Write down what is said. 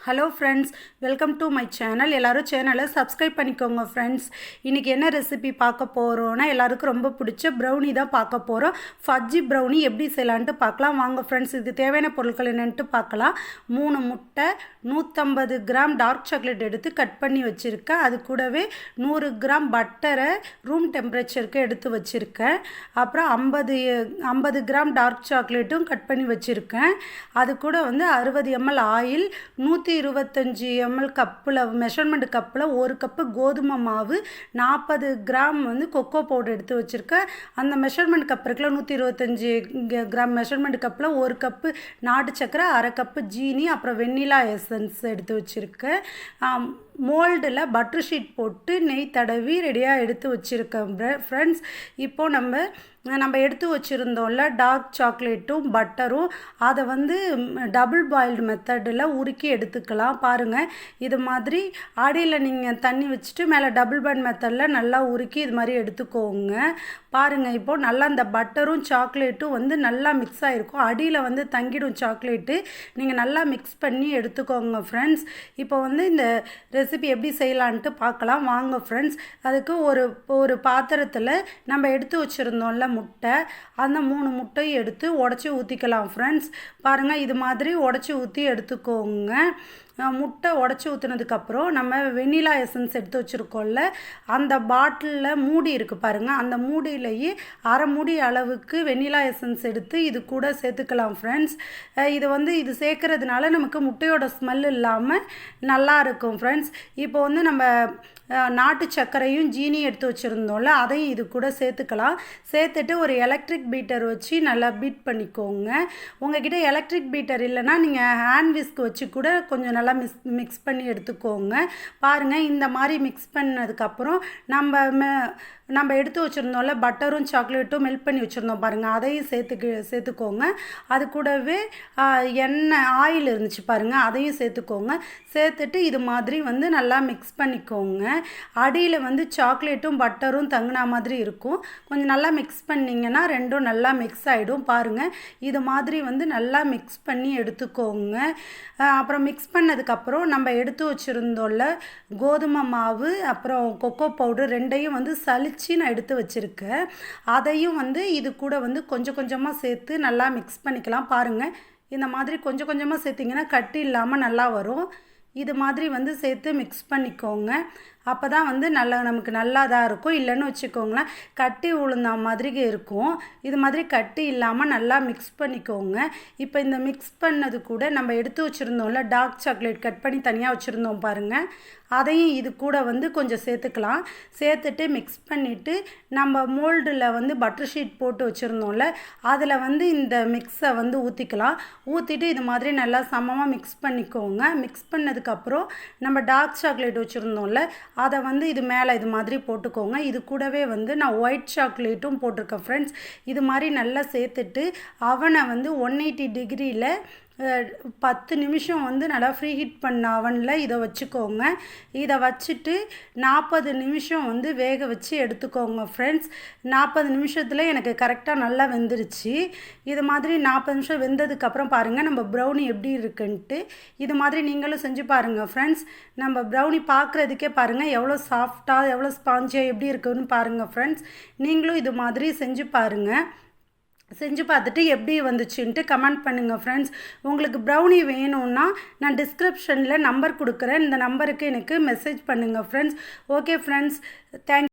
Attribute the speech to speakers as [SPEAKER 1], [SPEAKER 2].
[SPEAKER 1] Hello friends, welcome to my channel. எல்லோரும் சேனலை subscribe பண்ணிக்கோங்க ஃப்ரெண்ட்ஸ். இன்றைக்கி என்ன ரெசிபி பார்க்க போகிறோன்னா, எல்லாருக்கும் ரொம்ப பிடிச்ச ப்ரௌனி தான் பார்க்க போகிறோம். ஃபஜ்ஜி ப்ரௌனி எப்படி செய்யலான்ட்டு பார்க்கலாம் வாங்க ஃப்ரெண்ட்ஸ். இதுக்கு தேவையான பொருட்கள் என்னென்ட்டு பார்க்கலாம். 3 முட்டை, 150 கிராம் டார்க் சாக்லேட் எடுத்து கட் பண்ணி வச்சுருக்கேன். அது கூடவே 100 கிராம் பட்டரை ரூம் டெம்பரேச்சருக்கு எடுத்து வச்சுருக்கேன். அப்புறம் 50 கிராம் டார்க் சாக்லேட்டும் கட் பண்ணி வச்சுருக்கேன். அது கூட 60 ml ஆயில், 125 ml கப்பில் மெஷர்மெண்ட் கப்பில் 1 கப்பு கோதுமை மாவு, 40 கிராம் கொக்கோ பவுடர் எடுத்து வச்சுருக்கேன். அந்த மெஷர்மெண்ட் கப் இருக்குல்ல, 125 கிராம் மெஷர்மெண்ட் கப்பில் 1 கப்பு நாட்டு சக்கரை, அரை கப்பு ஜீனி, அப்புறம் வெண்ணிலா எசன்ஸ் எடுத்து வச்சுருக்கேன். மோல்டில் பட்டர் ஷீட் போட்டு நெய் தடவி ரெடியாக எடுத்து வச்சுருக்கேன் ஃப்ரெண்ட்ஸ். இப்போது நம்ம எடுத்து வச்சுருந்தோம்ல டார்க் சாக்லேட்டும் பட்டரும், அதை டபுள் பாயில்டு மெத்தடில் உருக்கி எடுத்துக்கலாம். பாருங்கள், இது மாதிரி அடியில் நீங்கள் தண்ணி வச்சுட்டு மேலே டபுள் பாயில்டு மெத்தடில் நல்லா உருக்கி இது மாதிரி எடுத்துக்கோங்க. பாருங்கள், இப்போது நல்லா இந்த பட்டரும் சாக்லேட்டும் நல்லா மிக்ஸ் ஆகிருக்கும். அடியில் தங்கிடும் சாக்லேட்டு. நீங்கள் நல்லா மிக்ஸ் பண்ணி எடுத்துக்கோங்க ஃப்ரெண்ட்ஸ். இப்போ இந்த ரெசிபி எப்படி செய்யலான்ட்டு பார்க்கலாம் வாங்க ஃப்ரெண்ட்ஸ். அதுக்கு ஒரு பாத்திரத்தில் நம்ம எடுத்து வச்சுருந்தோம்ல முட்டை, அந்த 3 முட்டையும் எடுத்து உடச்சி ஊற்றிக்கலாம் ஃப்ரெண்ட்ஸ். பாருங்கள், இது மாதிரி உடச்சி ஊற்றி எடுத்துக்கோங்க. முட்டை உடச்சி ஊற்றுனதுக்கப்புறம் நம்ம வெண்ணிலா எசன்ஸ் எடுத்து வச்சுருக்கோம்ல, அந்த பாட்டிலில் மூடி இருக்குது பாருங்கள், அந்த மூடியிலேயே அரை மூடி அளவுக்கு வெண்ணிலா எசன்ஸ் எடுத்து இது கூட சேர்த்துக்கலாம் ஃப்ரெண்ட்ஸ். இது சேர்க்கறதுனால நமக்கு முட்டையோட ஸ்மெல் இல்லாமல் நல்லா இருக்கும் ஃப்ரெண்ட்ஸ். இப்போ நம்ம நாட்டு சர்க்கரையும் ஜீனி எடுத்து வச்சுருந்தோம்ல, அதையும் இது கூட சேர்த்துக்கலாம். சேர்த்துட்டு ஒரு எலக்ட்ரிக் பீட்டர் வச்சு நல்லா பீட் பண்ணிக்கோங்க. உங்ககிட்ட எலக்ட்ரிக் பீட்டர் இல்லைன்னா நீங்கள் ஹேண்ட் விஸ்க் வச்சு கூட கொஞ்சம் நல்லா மிக்ஸ் பண்ணி எடுத்துக்கோங்க. பாருங்கள், இந்த மாதிரி மிக்ஸ் பண்ணதுக்கப்புறம் நம்ம எடுத்து வச்சுருந்தோம்ல பட்டரும் சாக்லேட்டும் மெல்ட் பண்ணி வச்சுருந்தோம் பாருங்கள், அதையும் சேர்த்துக்கோங்க. அது கூடவே ஆயில் இருந்துச்சு பாருங்கள், அதையும் சேர்த்துக்கோங்க. சேர்த்துட்டு இது மாதிரி நல்லா மிக்ஸ் பண்ணிக்கோங்க. அடியில் சாக்லேட்டும் பட்டரும் தங்கின மாதிரி இருக்கும். கொஞ்சம் நல்லா மிக்ஸ் பண்ணிங்கன்னா ரெண்டும் நல்லா மிக்ஸ் ஆகிடும். பாருங்கள், இது மாதிரி நல்லா மிக்ஸ் பண்ணி எடுத்துக்கோங்க. அப்புறம் மிக்ஸ் பண்ணதுக்கப்புறம் நம்ம எடுத்து வச்சுருந்தோம்ல கோதுமை மாவு அப்புறம் கொக்கோ பவுடர் ரெண்டையும் சளிச்சு நான் எடுத்து வச்சுருக்கேன். அதையும் இது கூட கொஞ்சம் கொஞ்சமாக சேர்த்து நல்லா மிக்ஸ் பண்ணிக்கலாம். பாருங்கள், இந்த மாதிரி கொஞ்சம் கொஞ்சமாக சேர்த்திங்கன்னா கட்டி இல்லாமல் நல்லா வரும். இது மாதிரி சேர்த்து மிக்ஸ் பண்ணிக்கோங்க. அப்போ தான் நமக்கு நல்லா தான் இருக்கும். இல்லைன்னு வச்சுக்கோங்களேன், கட்டி உளுந்தா மாதிரி இருக்கும். இது மாதிரி கட்டி இல்லாமல் நல்லா மிக்ஸ் பண்ணிக்கோங்க. இப்போ இந்த மிக்ஸ் பண்ணது கூட நம்ம எடுத்து வச்சுருந்தோம்ல டார்க் சாக்லேட் கட் பண்ணி தனியாக வச்சுருந்தோம் பாருங்கள், அதையும் இது கூட கொஞ்சம் சேர்த்துக்கலாம். சேர்த்துட்டு மிக்ஸ் பண்ணிவிட்டு நம்ம மோல்டில் பட்டர் ஷீட் போட்டு வச்சுருந்தோம்ல, அதில் இந்த மிக்ஸை ஊற்றிக்கலாம். ஊற்றிட்டு இது மாதிரி நல்லா சமமாக மிக்ஸ் பண்ணிக்கோங்க. மிக்ஸ் பண்ணதுக்கப்புறம் நம்ம டார்க் சாக்லேட் வச்சுருந்தோம்ல, அதை இது மேலே இது மாதிரி போட்டுக்கோங்க. இது கூடவே நான் ஒயிட் சாக்லேட்டும் போட்டிருக்கேன் ஃப்ரெண்ட்ஸ். இது மாதிரி நல்லா சேர்த்துட்டு அவனை 180 டிகிரியில் 10 நிமிஷம் நல்லா ஃப்ரீ ஹீட் பண்ண அவனில் இதை வச்சுக்கோங்க. இதை வச்சுட்டு 40 நிமிஷம் வேக வச்சு எடுத்துக்கோங்க ஃப்ரெண்ட்ஸ். 40 நிமிஷத்தில் எனக்கு கரெக்டாக நல்லா வெந்துருச்சு. இது மாதிரி 40 நிமிஷம் வெந்ததுக்கப்புறம் பாருங்கள் நம்ம ப்ரௌனி எப்படி இருக்குன்ட்டு. இது மாதிரி நீங்களும் செஞ்சு பாருங்கள் ஃப்ரெண்ட்ஸ். நம்ம ப்ரௌனி பார்க்குறதுக்கே பாருங்கள் எவ்வளோ சாஃப்டாக எவ்வளோ ஸ்பாஞ்சியாக எப்படி இருக்குன்னு பாருங்கள் ஃப்ரெண்ட்ஸ். நீங்களும் இது மாதிரி செஞ்சு பாருங்கள். செஞ்சு பார்த்துட்டு எப்படி வந்துச்சுன்ட்டு கமெண்ட் பண்ணுங்கள் ஃப்ரெண்ட்ஸ். உங்களுக்கு ப்ரௌனி வேணும்னா நான் டிஸ்கிரிப்ஷனில் நம்பர் கொடுக்குறேன். இந்த நம்பருக்கு எனக்கு மெசேஜ் பண்ணுங்கள் ஃப்ரெண்ட்ஸ். Okay friends, thank you.